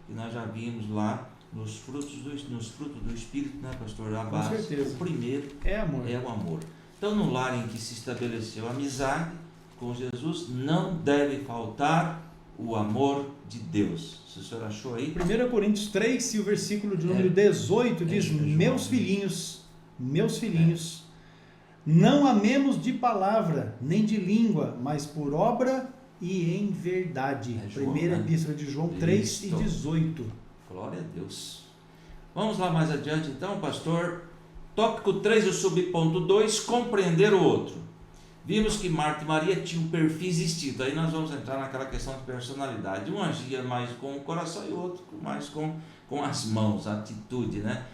que nós já vimos lá nos frutos do Espírito, né, pastor? A base, com certeza. O primeiro é o amor. Então, no lar em que se estabeleceu a amizade com Jesus, não deve faltar o amor de Deus. Se o senhor achou aí? 1 Coríntios 3, e o versículo de número 18 diz: meus filhinhos, não amemos de palavra, nem de língua, mas por obra e em verdade. Primeira Epístola de João 3 e 18. Glória a Deus. Vamos lá mais adiante então, pastor. Tópico 3, o subponto 2, compreender o outro. Vimos que Marta e Maria tinham perfis distintos. Aí nós vamos entrar naquela questão de personalidade. Um agia mais com o coração e o outro mais com as mãos, a atitude, né?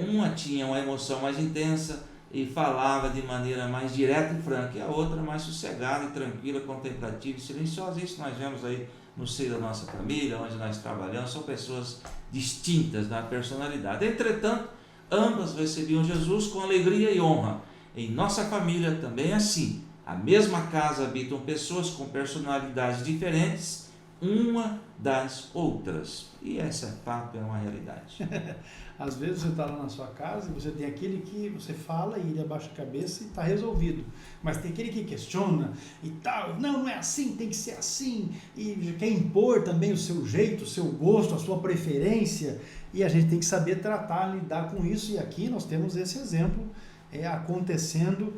Uma tinha uma emoção mais intensa e falava de maneira mais direta e franca, e a outra mais sossegada e tranquila, contemplativa e silenciosa. Isso nós vemos aí no seio da nossa família, onde nós trabalhamos. São pessoas distintas na personalidade. Entretanto, ambas recebiam Jesus com alegria e honra. Em nossa família também é assim. A mesma casa habitam pessoas com personalidades diferentes, uma das outras. E esse fato é uma realidade. Às vezes você está lá na sua casa e você tem aquele que você fala e ele abaixa a cabeça e está resolvido. Mas tem aquele que questiona e tal, não é assim, tem que ser assim, e quer impor também o seu jeito, o seu gosto, a sua preferência, e a gente tem que saber tratar, lidar com isso, e aqui nós temos esse exemplo acontecendo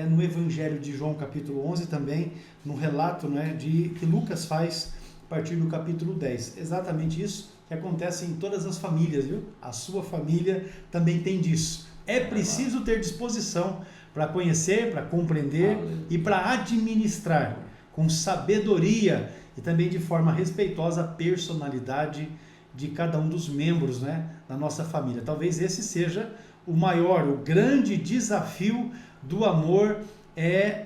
no Evangelho de João capítulo 11 também, no relato, né, que Lucas faz a partir do capítulo 10. Exatamente isso que acontece em todas as famílias, viu? A sua família também tem disso. É preciso ter disposição para conhecer, para compreender e para administrar com sabedoria e também de forma respeitosa a personalidade de cada um dos membros, né, da nossa família. Talvez esse seja o maior, o grande desafio do amor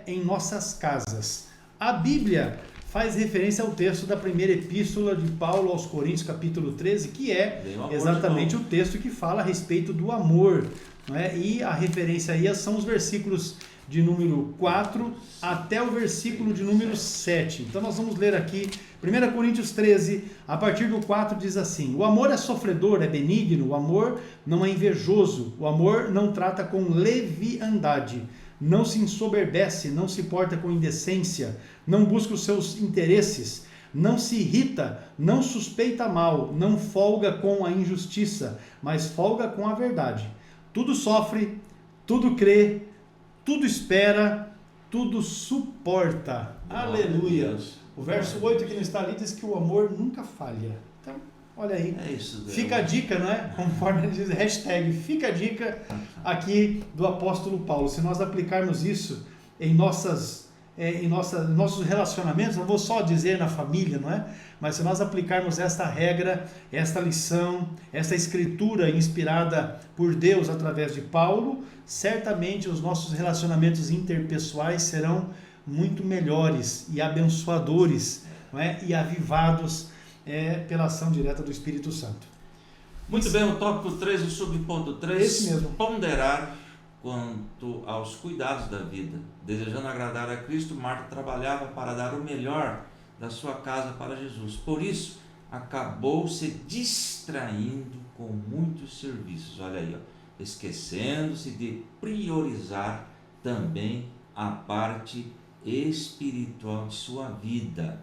em nossas casas. A Bíblia faz referência ao texto da primeira epístola de Paulo aos Coríntios, capítulo 13, que é exatamente o texto que fala a respeito do amor, não é? E a referência aí são os versículos de número 4 até o versículo de número 7. Então nós vamos ler aqui 1 Coríntios 13, a partir do 4 diz assim: o amor é sofredor, é benigno, o amor não é invejoso, o amor não trata com leviandade, não se ensoberbece, não se porta com indecência, não busca os seus interesses, não se irrita, não suspeita mal, não folga com a injustiça, mas folga com a verdade. Tudo sofre, tudo crê, tudo espera, tudo suporta. Aleluia! O verso 8 que não está ali diz que o amor nunca falha. Então, olha aí. É isso, fica a dica, não é? Conforme ele diz, hashtag, fica a dica aqui do apóstolo Paulo. Se nós aplicarmos isso em nossos relacionamentos, não vou só dizer na família, não é? Mas se nós aplicarmos esta regra, esta lição, esta escritura inspirada por Deus através de Paulo, certamente os nossos relacionamentos interpessoais serão muito melhores e abençoadores, não é? E avivados pela ação direta do Espírito Santo. Muito bem, o tópico 3, o subponto 3, esse mesmo. Ponderar quanto aos cuidados da vida. Desejando agradar a Cristo, Marta trabalhava para dar o melhor da sua casa para Jesus. Por isso, acabou se distraindo com muitos serviços. Olha aí, esquecendo-se de priorizar também a parte espiritual de sua vida.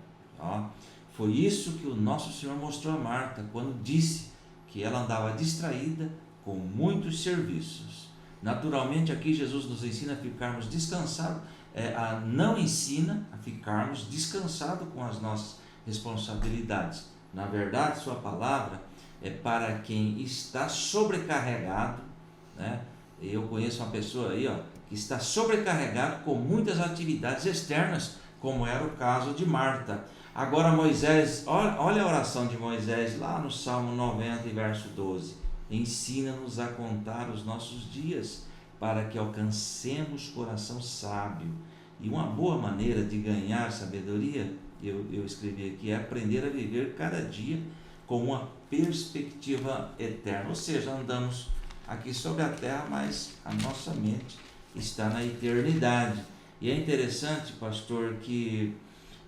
Foi isso que o nosso Senhor mostrou a Marta quando disse que ela andava distraída com muitos serviços. Naturalmente, aqui Jesus nos ensina a ficarmos descansados, não ensina a ficarmos descansados com as nossas responsabilidades. Na verdade, sua palavra é para quem está sobrecarregado, né? Eu conheço uma pessoa aí, que está sobrecarregado com muitas atividades externas, como era o caso de Marta. Agora Moisés, olha a oração de Moisés lá no Salmo 90, verso 12. Ensina-nos a contar os nossos dias, para que alcancemos coração sábio. E uma boa maneira de ganhar sabedoria, eu escrevi aqui, é aprender a viver cada dia com uma perspectiva eterna. Ou seja, andamos aqui sobre a terra, mas a nossa mente está na eternidade. E é interessante, pastor, que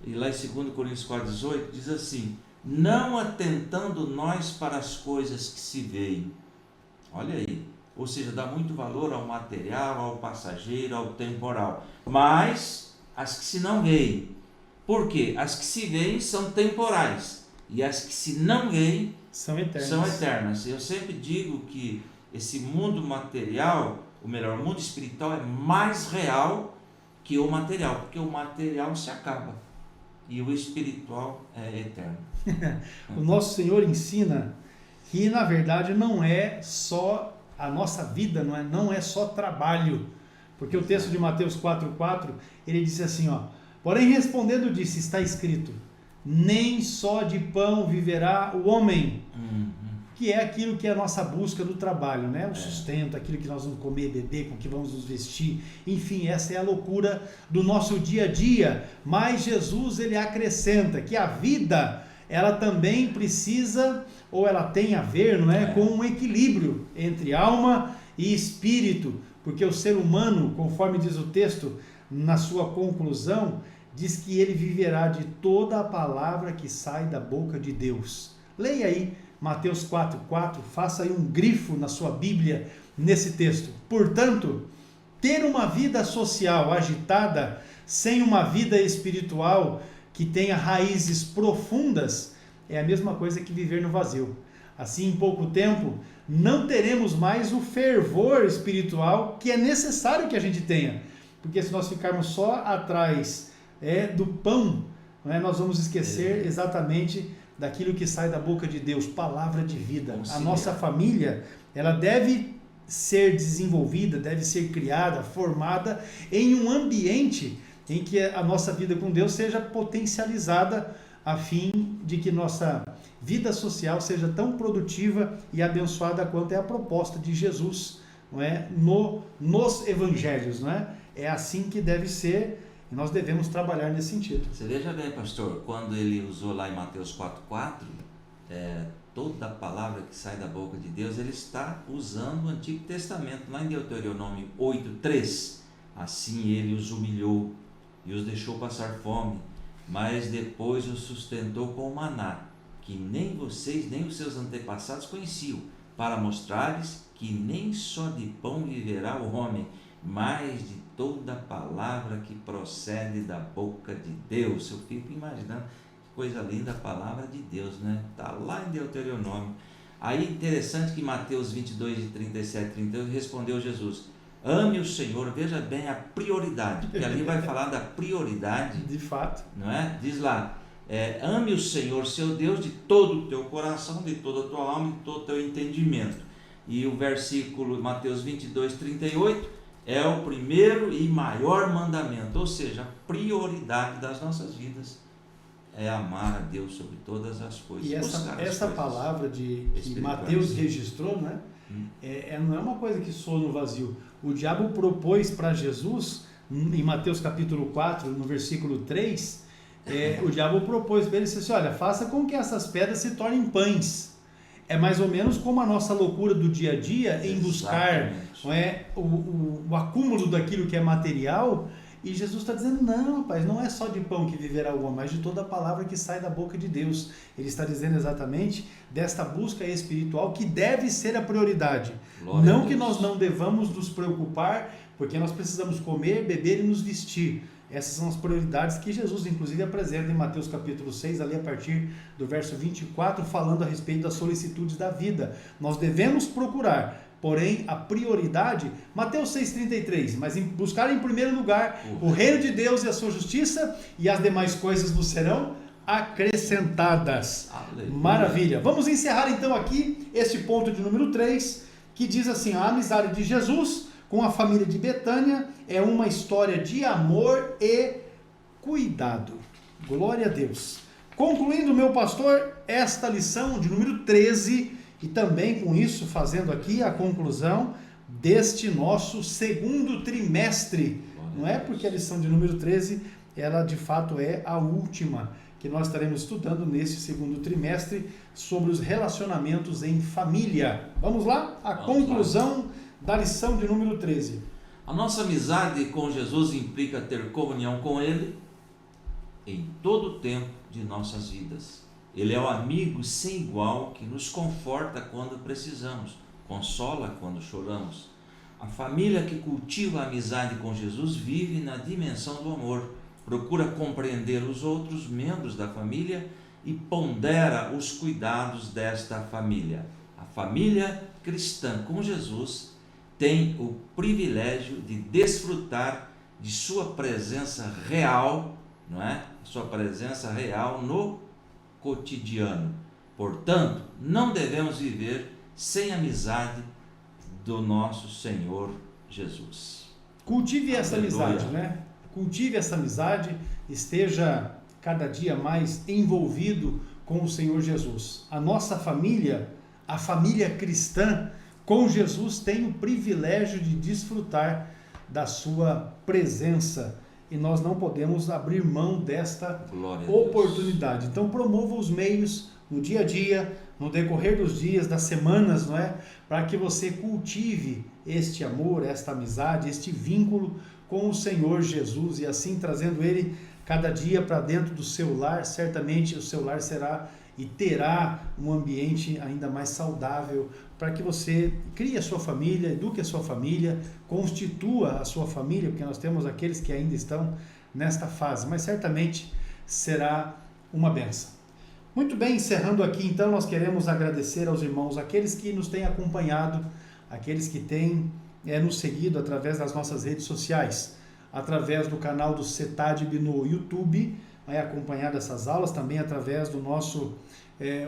lá em 2 Coríntios 4,18 diz assim: não atentando nós para as coisas que se veem. Olha aí, ou seja, dá muito valor ao material, ao passageiro, ao temporal, mas as que se não veem. Por quê? As que se veem são temporais e as que se não veem são eternas. Eu sempre digo que esse mundo material, ou melhor, o mundo espiritual é mais real que o material, porque o material se acaba e o espiritual é eterno. O nosso Senhor ensina que na verdade não é só a nossa vida, não é só trabalho, porque o texto de Mateus 4,4 ele diz assim, porém respondendo disse, está escrito, nem só de pão viverá o homem, que é aquilo que é a nossa busca do trabalho, né? O sustento, aquilo que nós vamos comer, beber, com que vamos nos vestir, enfim, essa é a loucura do nosso dia a dia. Mas Jesus ele acrescenta que a vida ela também precisa, ou ela tem a ver, não é, com um equilíbrio entre alma e espírito, porque o ser humano, conforme diz o texto, na sua conclusão, diz que ele viverá de toda a palavra que sai da boca de Deus. Leia aí Mateus 4,4, faça aí um grifo na sua Bíblia nesse texto. Portanto, ter uma vida social agitada, sem uma vida espiritual que tenha raízes profundas, é a mesma coisa que viver no vazio. Assim, em pouco tempo, não teremos mais o fervor espiritual que é necessário que a gente tenha. Porque se nós ficarmos só atrás do pão, nós vamos esquecer exatamente daquilo que sai da boca de Deus, palavra de vida. A nossa família, ela deve ser desenvolvida, deve ser criada, formada em um ambiente em que a nossa vida com Deus seja potencializada, a fim de que nossa vida social seja tão produtiva e abençoada quanto é a proposta de Jesus, não é? Nos evangelhos, não é? É assim que deve ser, e nós devemos trabalhar nesse sentido. Você veja bem, pastor, quando ele usou lá em Mateus 4,4, toda a palavra que sai da boca de Deus, ele está usando o Antigo Testamento. Lá em Deuteronômio 8,3, assim ele os humilhou e os deixou passar fome, mas depois os sustentou com o maná, que nem vocês nem os seus antepassados conheciam, para mostrar-lhes que nem só de pão viverá o homem, mas de toda palavra que procede da boca de Deus. Eu fico imaginando que coisa linda a palavra de Deus, né? Está lá em Deuteronômio. Aí interessante que Mateus 22, de 37 e 38, respondeu Jesus: ame o Senhor. Veja bem a prioridade, porque ali vai falar da prioridade. De fato. Não é? Diz lá, ame o Senhor, seu Deus, de todo o teu coração, de toda a tua alma, de todo o teu entendimento. E o versículo Mateus 22, 38, é o primeiro e maior mandamento, ou seja, a prioridade das nossas vidas é amar a Deus sobre todas as coisas. E essa palavra que Mateus registrou, né? Não é uma coisa que soa no vazio. O diabo propôs para Jesus, em Mateus capítulo 4, no versículo 3, o diabo propôs para ele, disse assim, olha, faça com que essas pedras se tornem pães. É mais ou menos como a nossa loucura do dia a dia em buscar o acúmulo daquilo que é material. E Jesus está dizendo, não, rapaz, não é só de pão que viverá o homem, mas de toda a palavra que sai da boca de Deus. Ele está dizendo exatamente desta busca espiritual que deve ser a prioridade. Glória não que nós não devamos nos preocupar, porque nós precisamos comer, beber e nos vestir. Essas são as prioridades que Jesus, inclusive, apresenta em Mateus capítulo 6, ali a partir do verso 24, falando a respeito das solicitudes da vida. Nós devemos procurar, porém, a prioridade, Mateus 6,33, mas buscar em primeiro lugar o reino de Deus e a sua justiça, e as demais coisas vos serão acrescentadas. Aleluia. Maravilha. Vamos encerrar então aqui este ponto de número 3, que diz assim, a amizade de Jesus com a família de Betânia é uma história de amor e cuidado. Glória a Deus. Concluindo, meu pastor, esta lição de número 13, e também com isso fazendo aqui a conclusão deste nosso segundo trimestre. Não é porque a lição de número 13, ela de fato é a última que nós estaremos estudando nesse segundo trimestre sobre os relacionamentos em família. Vamos lá? A conclusão da lição de número 13. A nossa amizade com Jesus implica ter comunhão com Ele em todo o tempo de nossas vidas. Ele é o amigo sem igual que nos conforta quando precisamos, consola quando choramos. A família que cultiva a amizade com Jesus vive na dimensão do amor, procura compreender os outros membros da família e pondera os cuidados desta família. A família cristã com Jesus tem o privilégio de desfrutar de sua presença real, não é? Sua presença real no cotidiano. Portanto, não devemos viver sem a amizade do nosso Senhor Jesus. Cultive essa Aleluia. amizade, né? Cultive essa amizade, esteja cada dia mais envolvido com o Senhor Jesus. A nossa família, a família cristã com Jesus, tem o privilégio de desfrutar da sua presença e nós não podemos abrir mão desta oportunidade. Então promova os meios no dia a dia, no decorrer dos dias, das semanas, não é? Para que você cultive este amor, esta amizade, este vínculo com o Senhor Jesus e assim trazendo Ele cada dia para dentro do seu lar, certamente o seu lar será e terá um ambiente ainda mais saudável para que você crie a sua família, eduque a sua família, constitua a sua família, porque nós temos aqueles que ainda estão nesta fase, mas certamente será uma bênção. Muito bem, encerrando aqui, então, nós queremos agradecer aos irmãos, aqueles que nos têm acompanhado, aqueles que têm nos seguido através das nossas redes sociais, através do canal do CETADB no YouTube, vai acompanhar essas aulas, também através do nosso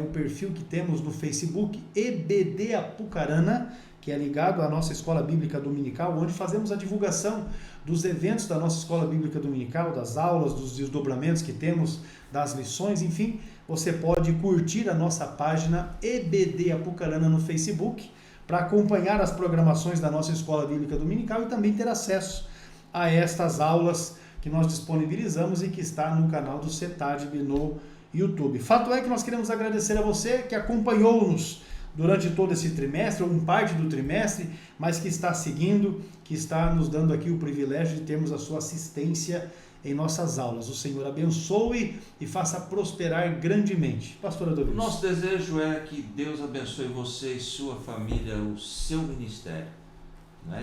o perfil que temos no Facebook, EBD Apucarana, que é ligado à nossa Escola Bíblica Dominical, onde fazemos a divulgação dos eventos da nossa Escola Bíblica Dominical, das aulas, dos desdobramentos que temos, das lições, enfim. Você pode curtir a nossa página EBD Apucarana no Facebook para acompanhar as programações da nossa Escola Bíblica Dominical e também ter acesso a estas aulas que nós disponibilizamos e que está no canal do CETADB no YouTube. Fato é que nós queremos agradecer a você que acompanhou-nos durante todo esse trimestre, ou parte do trimestre, mas que está seguindo, que está nos dando aqui o privilégio de termos a sua assistência em nossas aulas. O Senhor abençoe e faça prosperar grandemente. Pastor Adonis. Nosso desejo é que Deus abençoe você e sua família, o seu ministério.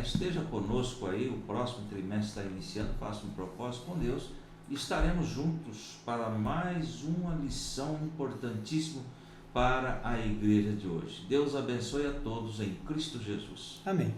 Esteja conosco aí, o próximo trimestre está iniciando, faça um propósito com Deus e estaremos juntos para mais uma lição importantíssima para a igreja de hoje. Deus abençoe a todos em Cristo Jesus. Amém.